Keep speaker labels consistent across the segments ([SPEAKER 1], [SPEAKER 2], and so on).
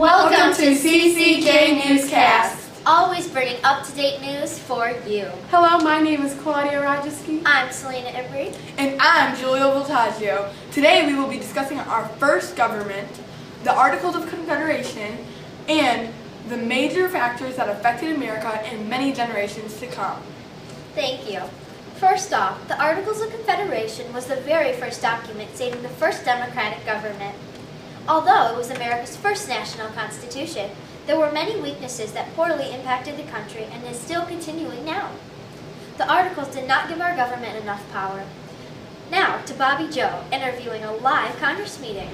[SPEAKER 1] Welcome to CCJ Newscast.
[SPEAKER 2] Always bringing up-to-date news for you.
[SPEAKER 1] Hello, my name is Claudia Rajeski.
[SPEAKER 2] I'm Selena Embry.
[SPEAKER 3] And I'm Julio Voltaggio. Today we will be discussing our first government, the Articles of Confederation, and the major factors that affected America in many generations to come.
[SPEAKER 2] Thank you. First off, the Articles of Confederation was the very first document stating the first democratic government. Although it was America's first national constitution, there were many weaknesses that poorly impacted the country and is still continuing now. The Articles did not give our government enough power. Now to Bobby Joe, interviewing a live Congress meeting.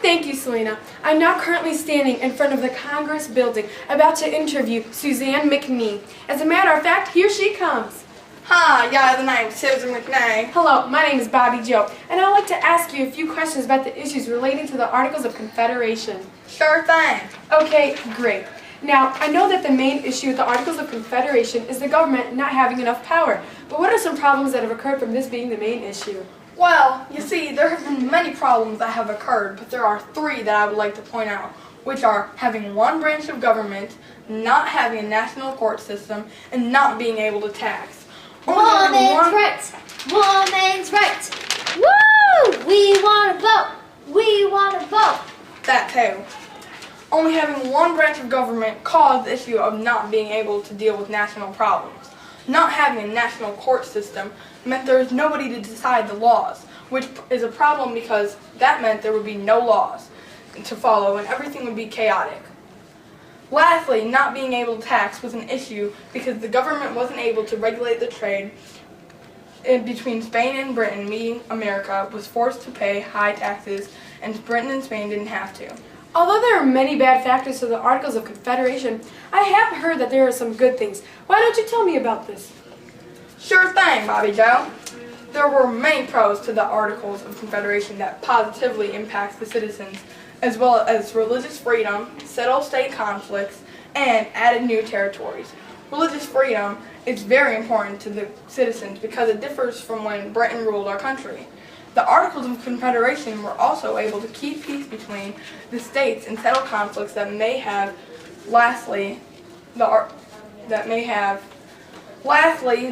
[SPEAKER 1] Thank you, Selena. I'm now currently standing in front of the Congress building, about to interview Suzanne McNee. As a matter of fact, here she comes.
[SPEAKER 3] Hi, yeah, the name's Susan McNay.
[SPEAKER 1] Hello, my name is Bobby Joe, and I'd like to ask you a few questions about the issues relating to the Articles of Confederation.
[SPEAKER 3] Sure thing.
[SPEAKER 1] Okay, great. Now, I know that the main issue with the Articles of Confederation is the government not having enough power, but what are some problems that have occurred from this being the main issue?
[SPEAKER 3] Well, you see, there have been many problems that have occurred, but there are three that I would like to point out, which are having one branch of government, not having a national court system, and not being able to tax.
[SPEAKER 2] Woman's rights! Woman's rights! Woo! We want to vote! We want to vote!
[SPEAKER 3] That too. Only having one branch of government caused the issue of not being able to deal with national problems. Not having a national court system meant there was nobody to decide the laws, which is a problem because that meant there would be no laws to follow and everything would be chaotic. Lastly, not being able to tax was an issue because the government wasn't able to regulate the trade between Spain and Britain, meaning America was forced to pay high taxes and Britain and Spain didn't have to.
[SPEAKER 1] Although there are many bad factors to the Articles of Confederation, I have heard that there are some good things. Why don't you tell me about this?
[SPEAKER 3] Sure thing, Bobby Joe. There were many pros to the Articles of Confederation that positively impacts the citizens, as well as religious freedom, settled state conflicts, and added new territories. Religious freedom is very important to the citizens because it differs from when Britain ruled our country. The Articles of Confederation were also able to keep peace between the states and settle conflicts that may have. Lastly, the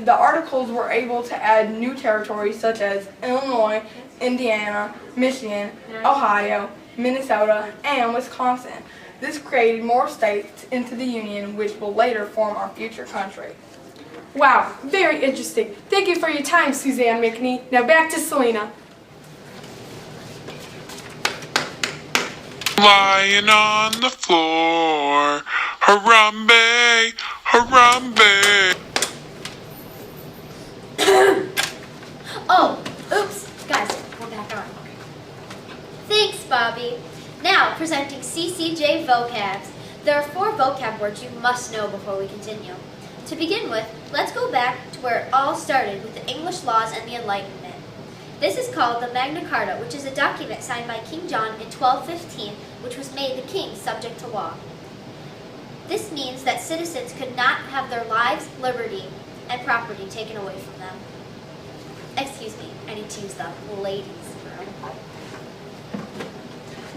[SPEAKER 3] Articles were able to add new territories such as Illinois, Indiana, Michigan, Ohio, Minnesota, and Wisconsin. This created more states into the Union, which will later form our future country.
[SPEAKER 1] Wow, very interesting. Thank you for your time, Suzanne McNee. Now back to Selena.
[SPEAKER 4] Lying on the floor, Harambe, Harambe.
[SPEAKER 2] Oh, oops. Guys, we're back on. Thanks, Bobby. Now, presenting CCJ vocabs. There are 4 vocab words you must know before we continue. To begin with, let's go back to where it all started with the English laws and the Enlightenment. This is called the Magna Carta, which is a document signed by King John in 1215, which was made the king subject to law. This means that citizens could not have their lives, liberty, and property taken away from them. Excuse me, I need to use the ladies' room.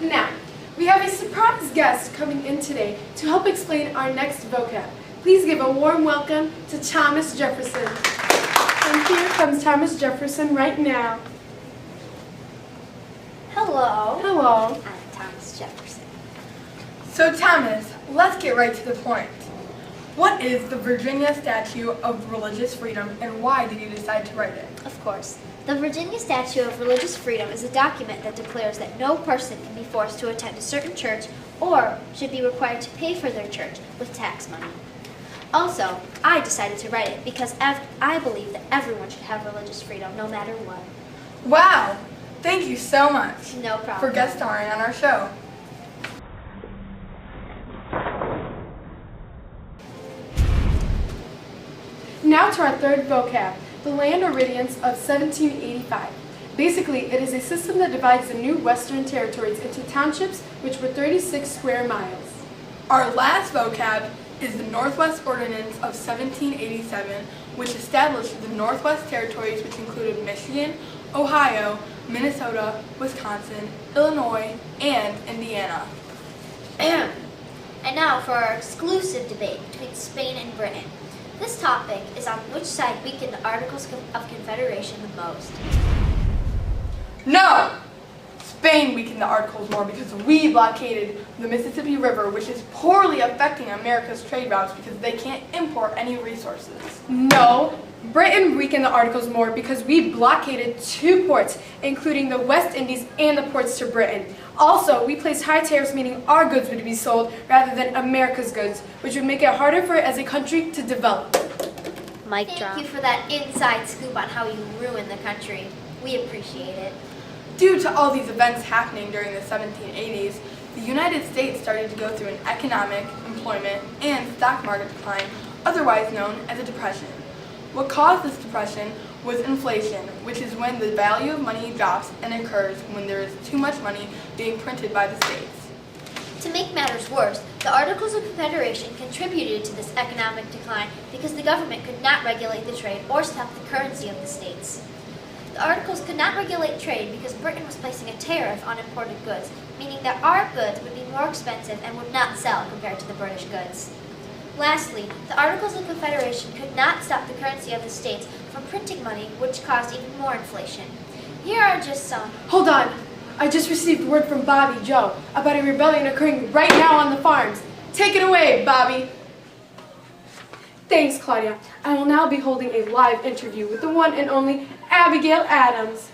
[SPEAKER 1] Now, we have a surprise guest coming in today to help explain our next vocab. Please give a warm welcome to Thomas Jefferson. And here comes Thomas Jefferson right now.
[SPEAKER 2] Hello.
[SPEAKER 1] Hello.
[SPEAKER 2] I'm Thomas Jefferson.
[SPEAKER 3] So Thomas, let's get right to the point. What is the Virginia Statute of Religious Freedom and why did you decide to write it?
[SPEAKER 2] Of course. The Virginia Statute of Religious Freedom is a document that declares that no person can be forced to attend a certain church or should be required to pay for their church with tax money. Also, I decided to write it because I believe that everyone should have religious freedom no matter what.
[SPEAKER 3] Wow! Thank you so much
[SPEAKER 2] No problem.
[SPEAKER 3] for guest starring on our show.
[SPEAKER 1] Now to our third vocab, the land originals of 1785. Basically, it is a system that divides the new Western territories into townships, which were 36 square miles.
[SPEAKER 3] Our last vocab is the Northwest Ordinance of 1787, which established the Northwest Territories, which included Michigan, Ohio, Minnesota, Wisconsin, Illinois, and Indiana.
[SPEAKER 2] And now for our exclusive debate between Spain and Britain. This topic is on which side weakened the Articles of Confederation the most.
[SPEAKER 3] No! Spain weakened the Articles more because we blockaded the Mississippi River, which is poorly affecting America's trade routes because they can't import any resources.
[SPEAKER 1] No, Britain weakened the Articles more because we blockaded 2 ports, including the West Indies and the ports to Britain. Also, we placed high tariffs, meaning our goods would be sold rather than America's goods, which would make it harder for it as a country to develop.
[SPEAKER 2] Thank you for that inside scoop on how you ruined the country. We appreciate it.
[SPEAKER 3] Due to all these events happening during the 1780s, the United States started to go through an economic, employment, and stock market decline, otherwise known as a depression. What caused this depression was inflation, which is when the value of money drops and occurs when there is too much money being printed by the states.
[SPEAKER 2] To make matters worse, the Articles of Confederation contributed to this economic decline because the government could not regulate the trade or stop the currency of the states. The Articles could not regulate trade because Britain was placing a tariff on imported goods, meaning that our goods would be more expensive and would not sell compared to the British goods. Lastly, the Articles of Confederation could not stop the currency of the states from printing money, which caused even more inflation. Here are just some.
[SPEAKER 1] Hold on. I just received word from Bobby Joe about a rebellion occurring right now on the farms. Take it away, Bobby. Thanks, Claudia. I will now be holding a live interview with the one and only Abigail Adams.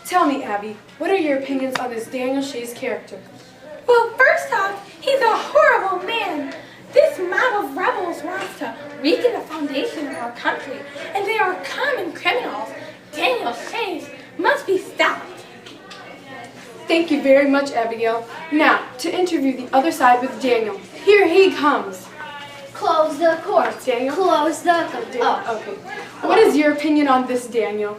[SPEAKER 1] Tell me, Abby, what are your opinions on this Daniel Shays character?
[SPEAKER 5] Well, first off, he's a horrible man. This mob of rebels wants to weaken the foundation of our country, and they are common criminals. Daniel Shays must be stopped.
[SPEAKER 1] Thank you very much, Abigail. Now, to interview the other side with Daniel. Here he comes.
[SPEAKER 2] Close the court.
[SPEAKER 1] Daniel?
[SPEAKER 2] Close the
[SPEAKER 1] Okay. What is your opinion on this, Daniel?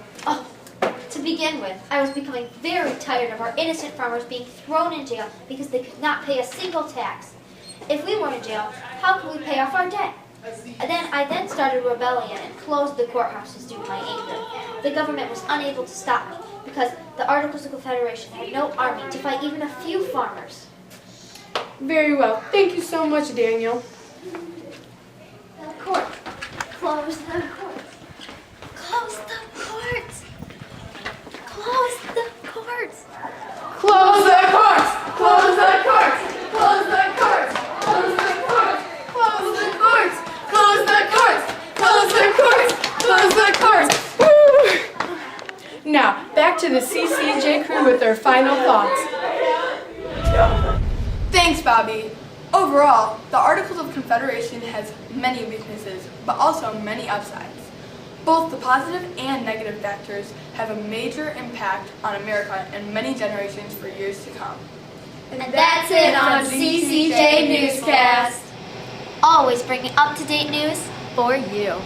[SPEAKER 2] To begin with, I was becoming very tired of our innocent farmers being thrown in jail because they could not pay a single tax. If we were in jail, how could we pay off our debt? I then started a rebellion and closed the courthouses due to my anger. The government was unable to stop me because the Articles of Confederation had no army to fight even a few farmers.
[SPEAKER 1] Very well. Thank you so much, Daniel.
[SPEAKER 2] The court. Close the court. Close the court. Close the courts!
[SPEAKER 1] Close the courts! Close the courts! Close the courts! Close the courts! Close the courts! Close the courts! Close the courts! Close the courts! Woo! Now, back to the CCJ crew with their final thoughts.
[SPEAKER 3] Thanks, Bobby. Overall, the Articles of Confederation has many weaknesses, but also many upsides. Both the positive and negative factors have a major impact on America and many generations for years to come.
[SPEAKER 2] And that's it on CCJ Newscast. Always bringing up-to-date news for you.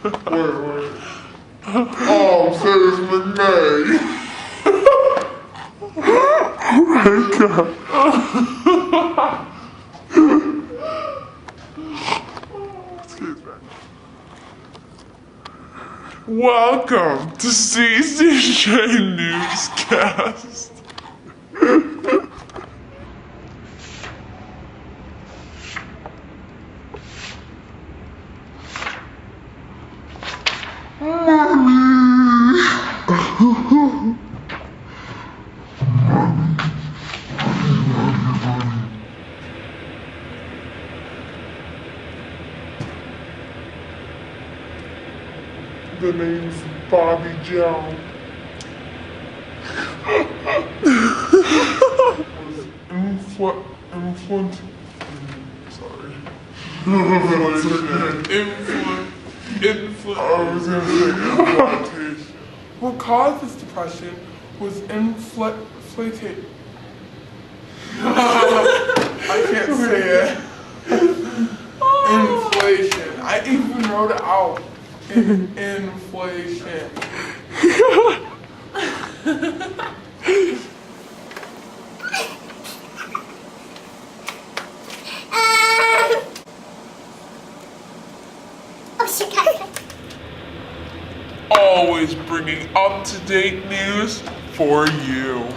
[SPEAKER 4] Wait. Oh, says McNay. Excuse me. Welcome to CCJ Newscast. The name's Bobby Joe. Sorry. I was gonna say inflation.
[SPEAKER 3] What caused this depression was inflation. I can't say it. Inflation. I even wrote it out. Inflation.
[SPEAKER 5] Oh, she got it.
[SPEAKER 4] always bringing up-to-date news for you.